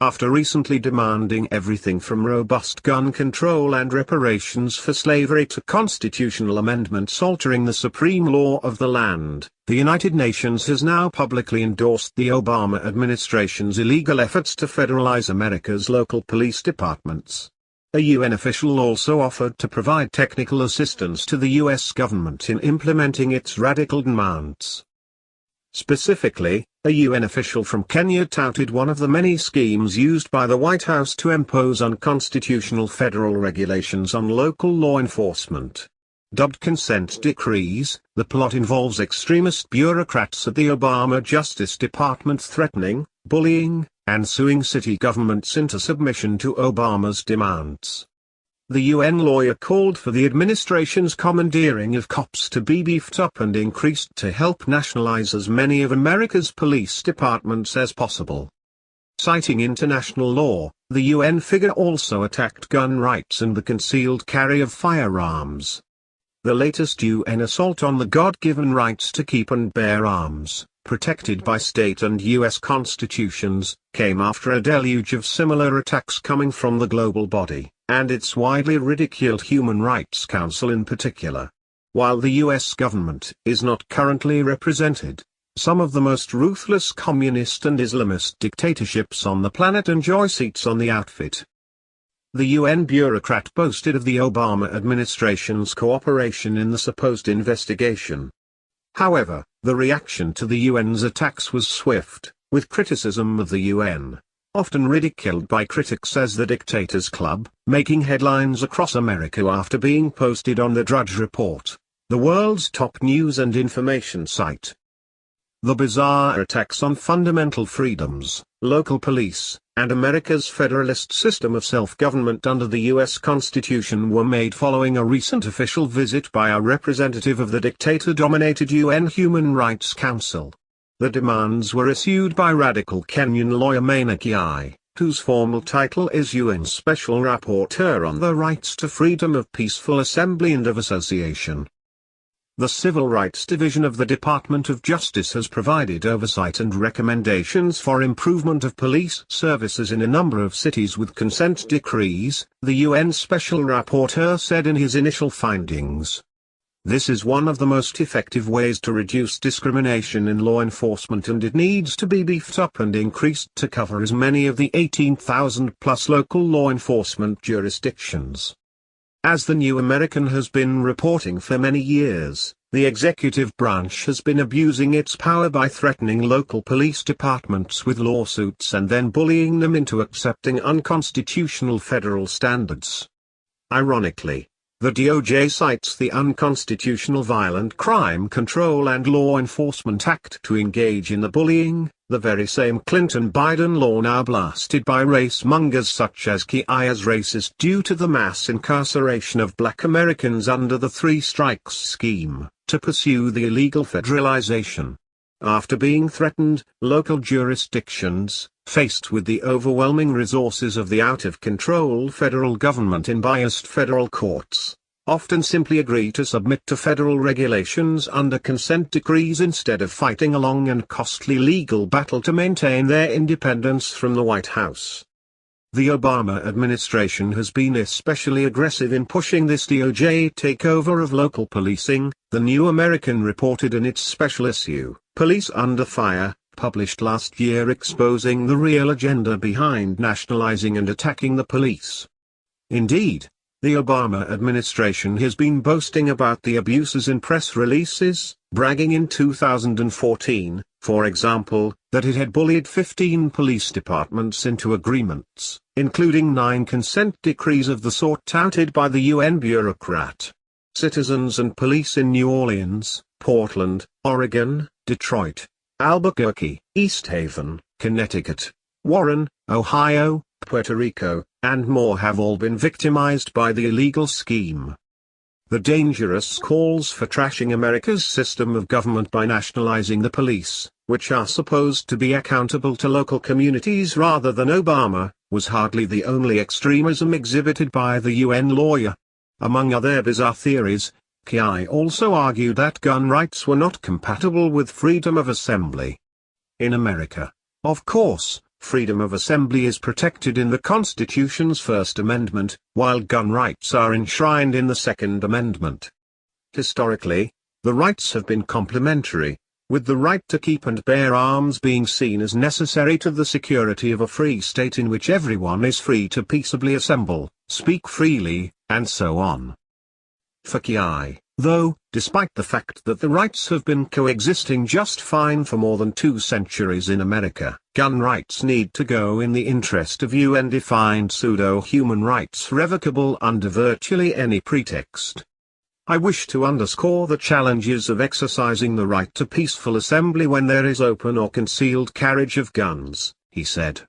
after recently demanding everything from robust gun control and reparations for slavery to constitutional amendments altering the supreme law of the land, the United Nations has now publicly endorsed the Obama administration's illegal efforts to federalize America's local police departments. A UN official also offered to provide technical assistance to the US government in implementing its radical demands. Specifically, a UN official from Kenya touted one of the many schemes used by the White House to impose unconstitutional federal regulations on local law enforcement. Dubbed consent decrees, the plot involves extremist bureaucrats at the Obama Justice Department threatening, bullying, and suing city governments into submission to Obama's demands. The UN lawyer called for the administration's commandeering of cops to be beefed up and increased to help nationalize as many of America's police departments as possible. Citing international law, the UN figure also attacked gun rights and the concealed carry of firearms. The latest UN assault on the God-given rights to keep and bear arms, protected by state and US constitutions, came after a deluge of similar attacks coming from the global body, and its widely ridiculed Human Rights Council in particular. While the US government is not currently represented, some of the most ruthless communist and Islamist dictatorships on the planet enjoy seats on the outfit. The UN bureaucrat boasted of the Obama administration's cooperation in the supposed investigation. However, the reaction to the UN's attacks was swift, with criticism of the UN, often ridiculed by critics as the Dictators Club, making headlines across America after being posted on the Drudge Report, the world's top news and information site. The bizarre attacks on fundamental freedoms, local police, and America's federalist system of self-government under the U.S. Constitution were made following a recent official visit by a representative of the dictator-dominated UN Human Rights Council. The demands were issued by radical Kenyan lawyer Maina Kiai, whose formal title is UN Special Rapporteur on the Rights to Freedom of Peaceful Assembly and of Association. The Civil Rights Division of the Department of Justice has provided oversight and recommendations for improvement of police services in a number of cities with consent decrees, the UN Special Rapporteur said in his initial findings. This is one of the most effective ways to reduce discrimination in law enforcement, and it needs to be beefed up and increased to cover as many of the 18,000 plus local law enforcement jurisdictions. As the New American has been reporting for many years, the executive branch has been abusing its power by threatening local police departments with lawsuits and then bullying them into accepting unconstitutional federal standards. Ironically, the DOJ cites the Unconstitutional Violent Crime Control and Law Enforcement Act to engage in the bullying, the very same Clinton-Biden law now blasted by race-mongers such as Kiai as racist due to the mass incarceration of black Americans under the Three Strikes scheme, to pursue the illegal federalization. After being threatened, local jurisdictions, faced with the overwhelming resources of the out-of-control federal government in biased federal courts, often simply agree to submit to federal regulations under consent decrees instead of fighting a long and costly legal battle to maintain their independence from the White House. The Obama administration has been especially aggressive in pushing this DOJ takeover of local policing, the New American reported in its special issue, Police Under Fire, published last year, exposing the real agenda behind nationalizing and attacking the police. Indeed, the Obama administration has been boasting about the abuses in press releases, bragging in 2014, for example, that it had bullied 15 police departments into agreements, including 9 consent decrees of the sort touted by the UN bureaucrat. Citizens and police in New Orleans, Portland, Oregon, Detroit, Albuquerque, East Haven, Connecticut, Warren, Ohio, Puerto Rico, and more have all been victimized by the illegal scheme. The dangerous calls for trashing America's system of government by nationalizing the police, which are supposed to be accountable to local communities rather than Obama, was hardly the only extremism exhibited by the UN lawyer. Among other bizarre theories, Kiai also argued that gun rights were not compatible with freedom of assembly. In America, of course, freedom of assembly is protected in the Constitution's First Amendment, while gun rights are enshrined in the Second Amendment. Historically, the rights have been complementary, with the right to keep and bear arms being seen as necessary to the security of a free state in which everyone is free to peaceably assemble, speak freely, and so on. For Ki, though, despite the fact that the rights have been coexisting just fine for more than 2 centuries in America, gun rights need to go in the interest of UN-defined pseudo-human rights revocable under virtually any pretext. I wish to underscore the challenges of exercising the right to peaceful assembly when there is open or concealed carriage of guns, he said.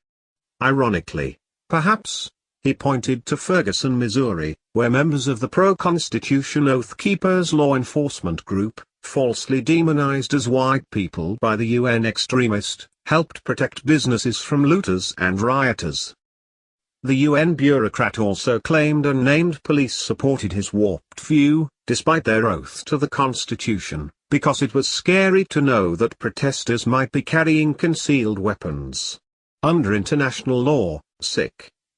Ironically, perhaps, he pointed to Ferguson, Missouri, where members of the pro-Constitution Oath Keepers law enforcement group, falsely demonized as white people by the UN extremist, helped protect businesses from looters and rioters. The UN bureaucrat also claimed unnamed police supported his warped view, despite their oath to the Constitution, because it was scary to know that protesters might be carrying concealed weapons. Under international law,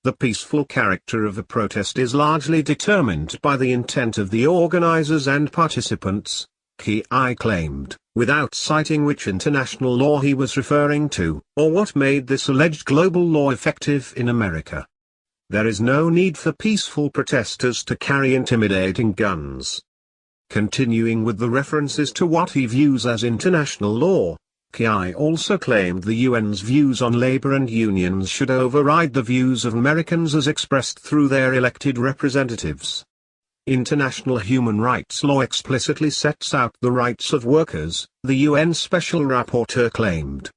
the peaceful character of a protest is largely determined by the intent of the organizers and participants, Ki claimed, without citing which international law he was referring to, or what made this alleged global law effective in America. There is no need for peaceful protesters to carry intimidating guns. Continuing with the references to what he views as international law, Ki also claimed the UN's views on labor and unions should override the views of Americans as expressed through their elected representatives. International human rights law explicitly sets out the rights of workers, the UN Special Rapporteur claimed.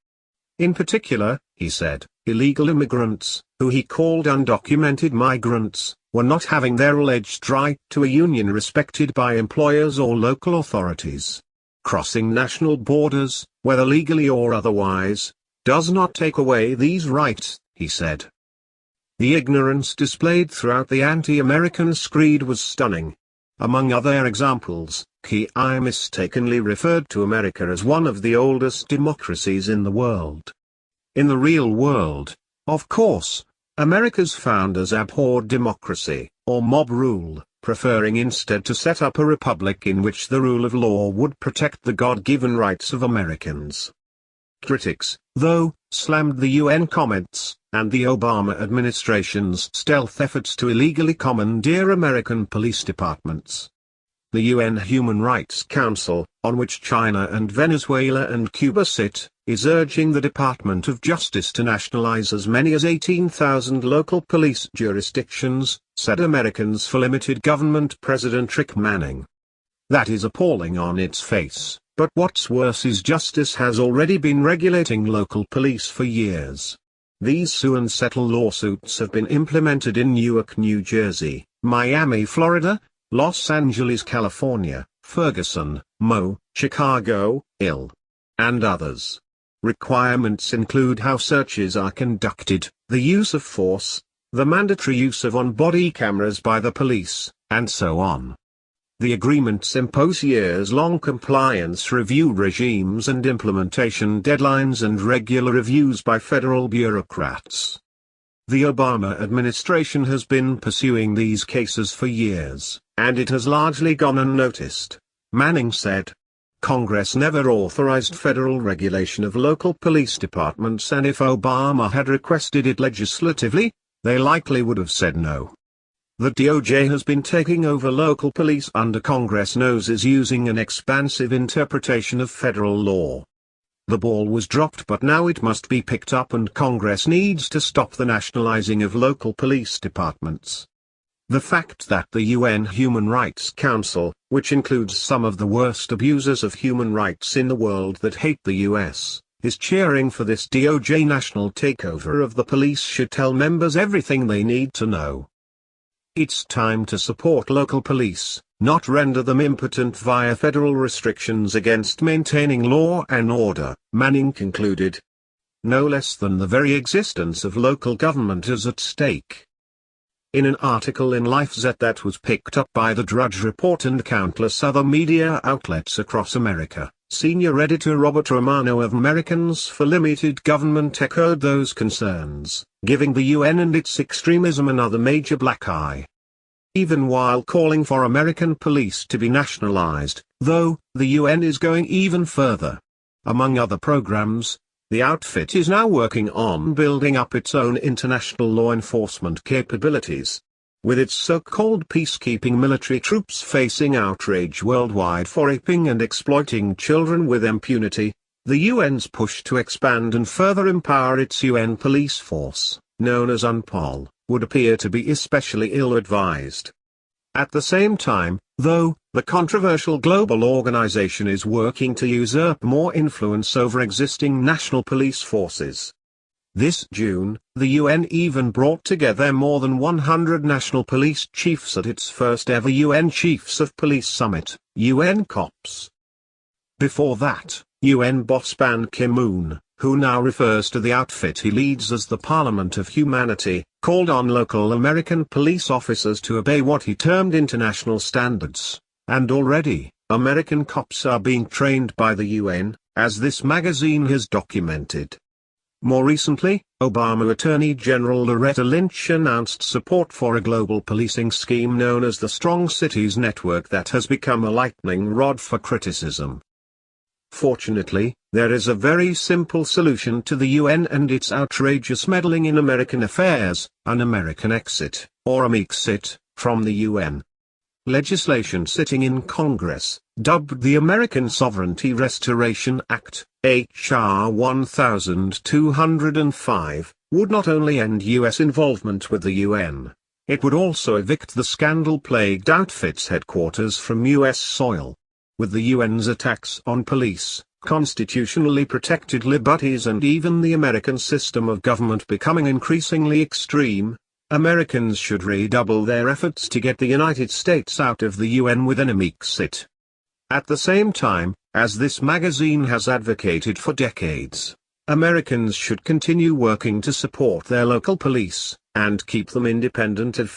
In particular, he said, illegal immigrants, who he called undocumented migrants, were not having their alleged right to a union respected by employers or local authorities. Crossing national borders, whether legally or otherwise, does not take away these rights, he said. The ignorance displayed throughout the anti-American screed was stunning. Among other examples, Ki mistakenly referred to America as one of the oldest democracies in the world. In the real world, of course, America's founders abhorred democracy, or mob rule, preferring instead to set up a republic in which the rule of law would protect the God-given rights of Americans. Critics, though, slammed the UN comments, and the Obama administration's stealth efforts to illegally commandeer American police departments. The UN Human Rights Council, on which China and Venezuela and Cuba sit, is urging the Department of Justice to nationalize as many as 18,000 local police jurisdictions, said Americans for Limited Government President Rick Manning. That is appalling on its face, but what's worse is justice has already been regulating local police for years. These sue and settle lawsuits have been implemented in Newark, New Jersey, Miami, Florida, Los Angeles, California, Ferguson, Mo, Chicago, Ill, and others. Requirements include how searches are conducted, the use of force, the mandatory use of on-body cameras by the police, and so on. The agreements impose years-long compliance review regimes and implementation deadlines and regular reviews by federal bureaucrats. The Obama administration has been pursuing these cases for years, and it has largely gone unnoticed, Manning said. Congress never authorized federal regulation of local police departments, and if Obama had requested it legislatively, they likely would have said no. The DOJ has been taking over local police under Congress' noses using an expansive interpretation of federal law. The ball was dropped, but now it must be picked up, and Congress needs to stop the nationalizing of local police departments. The fact that the UN Human Rights Council, which includes some of the worst abusers of human rights in the world that hate the US, is cheering for this DOJ national takeover of the police should tell members everything they need to know. It's time to support local police, not render them impotent via federal restrictions against maintaining law and order, Manning concluded. No less than the very existence of local government is at stake. In an article in LifeZ that was picked up by the Drudge Report and countless other media outlets across America, Senior editor Robert Romano of Americans for Limited Government echoed those concerns, giving the UN and its extremism another major black eye. Even while calling for American police to be nationalized, though, the UN is going even further. Among other programs, the outfit is now working on building up its own international law enforcement capabilities. With its so-called peacekeeping military troops facing outrage worldwide for raping and exploiting children with impunity, the UN's push to expand and further empower its UN police force, known as UNPOL, would appear to be especially ill-advised. At the same time, though, the controversial global organization is working to usurp more influence over existing national police forces. This June, the UN even brought together more than 100 national police chiefs at its first ever UN Chiefs of Police Summit, UN COPS. Before that, UN boss Ban Ki-moon, who now refers to the outfit he leads as the Parliament of Humanity, called on local American police officers to obey what he termed international standards, and already, American cops are being trained by the UN, as this magazine has documented. More recently, Obama Attorney General Loretta Lynch announced support for a global policing scheme known as the Strong Cities Network that has become a lightning rod for criticism. Fortunately, there is a very simple solution to the UN and its outrageous meddling in American affairs: an American exit, or Amexit, from the UN. Legislation sitting in Congress, dubbed the American Sovereignty Restoration Act, H.R. 1205, would not only end U.S. involvement with the UN, it would also evict the scandal-plagued outfit's headquarters from U.S. soil. With the UN's attacks on police, constitutionally protected liberties and even the American system of government becoming increasingly extreme, Americans should redouble their efforts to get the United States out of the UN with an Amexit. At the same time, as this magazine has advocated for decades, Americans should continue working to support their local police, and keep them independent of